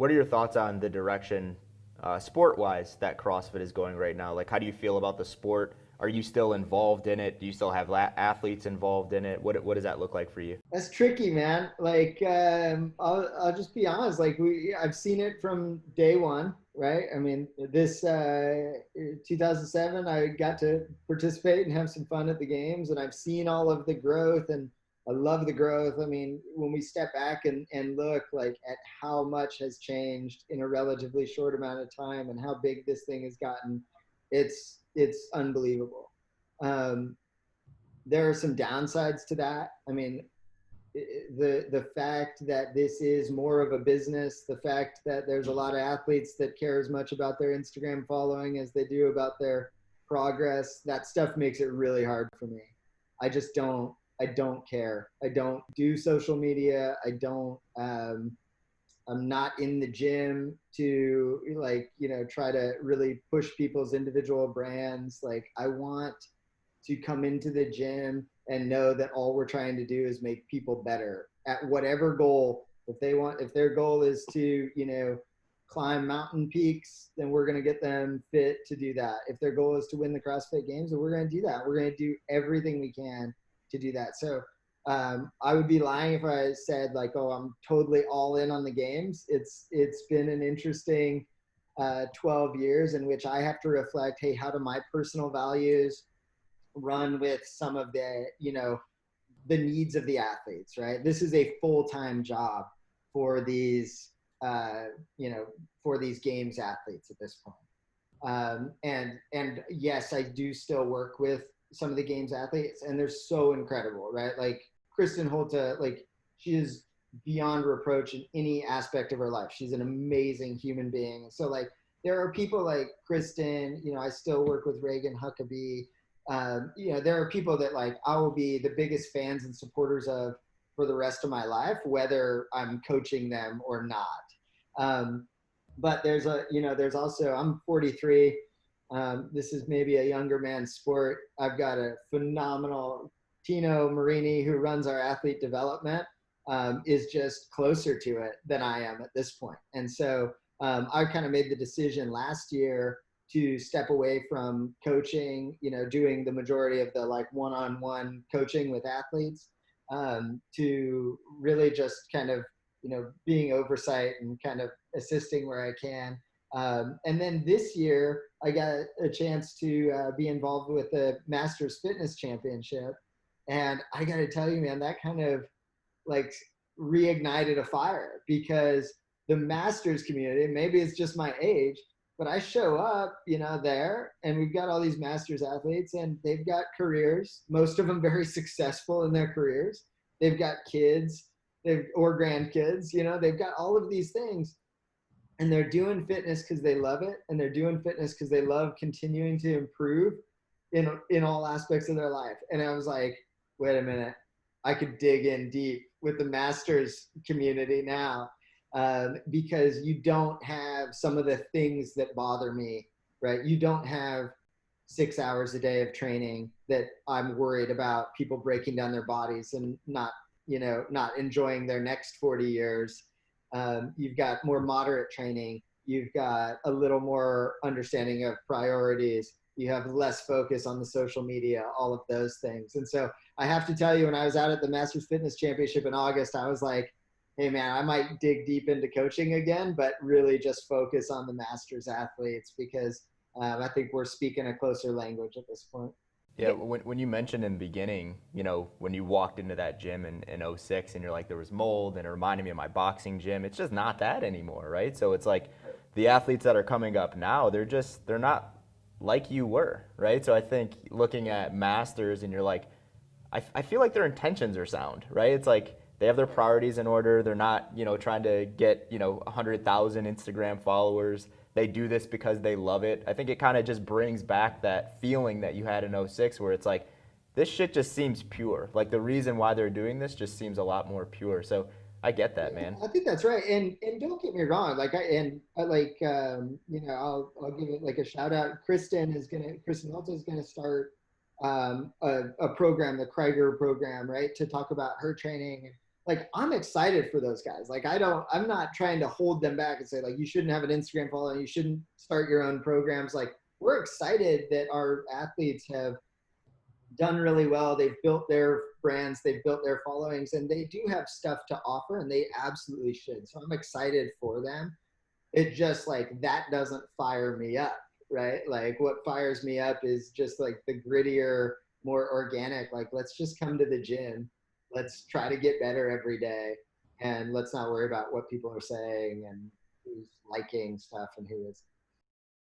what are your thoughts on the direction, sport-wise, that CrossFit is going right now? Like, how do you feel about the sport? Are you still involved in it? Do you still have athletes involved in it? What does that look like for you? That's tricky, man. Like, I'll just be honest. Like, I've seen it from day one, right? I mean, this 2007, I got to participate and have some fun at the games, and I've seen all of the growth, and I love the growth. I mean, when we step back and look like at how much has changed in a relatively short amount of time, and how big this thing has gotten, it's unbelievable. Um, there are some downsides to that. I mean, the fact that this is more of a business, the fact that there's a lot of athletes that care as much about their Instagram following as they do about their progress, that stuff makes it really hard for me. I don't care. I don't do social media. I'm not in the gym to, like, try to really push people's individual brands. Like, I want to come into the gym and know that all we're trying to do is make people better at whatever goal. If their goal is to, climb mountain peaks, then we're going to get them fit to do that. If their goal is to win the CrossFit games, then we're going to do that. We're going to do everything we can to do that. So I would be lying if I said, like, oh, I'm totally all in on the games. It's been an interesting 12 years in which I have to reflect, hey, how do my personal values run with some of the needs of the athletes, right? This is a full-time job for these uh, for these games athletes at this point. And yes, I do still work with some of the games athletes, and they're so incredible, right? Like Kristen Holta, like, she is beyond reproach in any aspect of her life. She's an amazing human being. So, like, there are people like Kristen. I still work with Reagan Huckabee. There are people that, like, I will be the biggest fans and supporters of for the rest of my life, whether I'm coaching them or not. Um, but there's also, I'm 43. This is maybe a younger man's sport. I've got a phenomenal Tino Marini, who runs our athlete development, is just closer to it than I am at this point. And so I kind of made the decision last year to step away from coaching, doing the majority of the, like, one-on-one coaching with athletes, to really just kind of, being oversight and kind of assisting where I can. And then this year, I got a chance to be involved with the Masters Fitness Championship. And I got to tell you, man, that kind of, like, reignited a fire, because the Masters community, maybe it's just my age, but I show up, there, and we've got all these Masters athletes, and they've got careers, most of them very successful in their careers. They've got kids, or grandkids, they've got all of these things, and they're doing fitness because they love it, and they're doing fitness because they love continuing to improve in all aspects of their life. And I was like, wait a minute, I could dig in deep with the Masters community now, because you don't have some of the things that bother me, right? You don't have 6 hours a day of training that I'm worried about people breaking down their bodies and not enjoying their next 40 years. You've got more moderate training. You've got a little more understanding of priorities. You have less focus on the social media, all of those things. And so I have to tell you, when I was out at the Masters Fitness Championship in August, I was like, hey, man, I might dig deep into coaching again, but really just focus on the Masters athletes, because I think we're speaking a closer language at this point. Yeah, when you mentioned in the beginning, when you walked into that gym in '06 and you're like, there was mold and it reminded me of my boxing gym, it's just not that anymore, right? So it's like the athletes that are coming up now, they're not like you were, right? So I think looking at Masters and you're like, I feel like their intentions are sound, right? It's like they have their priorities in order. They're not, trying to get, 100,000 Instagram followers. They do this because they love it. I think it kind of just brings back that feeling that you had in '06 where it's like, this shit just seems pure. Like the reason why they're doing this just seems a lot more pure. So I get that, man. I think that's right. And don't get me wrong. Like I like, I'll give it like a shout out. Kristen Hilton is gonna start a program, the Krieger program, right, to talk about her training. like, I'm excited for those guys. Like, I'm not trying to hold them back and say, like, you shouldn't have an Instagram following, you shouldn't start your own programs. Like, we're excited that our athletes have done really well. They've built their brands, they've built their followings, and they do have stuff to offer, and they absolutely should. So I'm excited for them. It just, like, that doesn't fire me up, right? Like, what fires me up is just like the grittier, more organic, like, let's just come to the gym. Let's try to get better every day. And let's not worry about what people are saying and who's liking stuff and who is.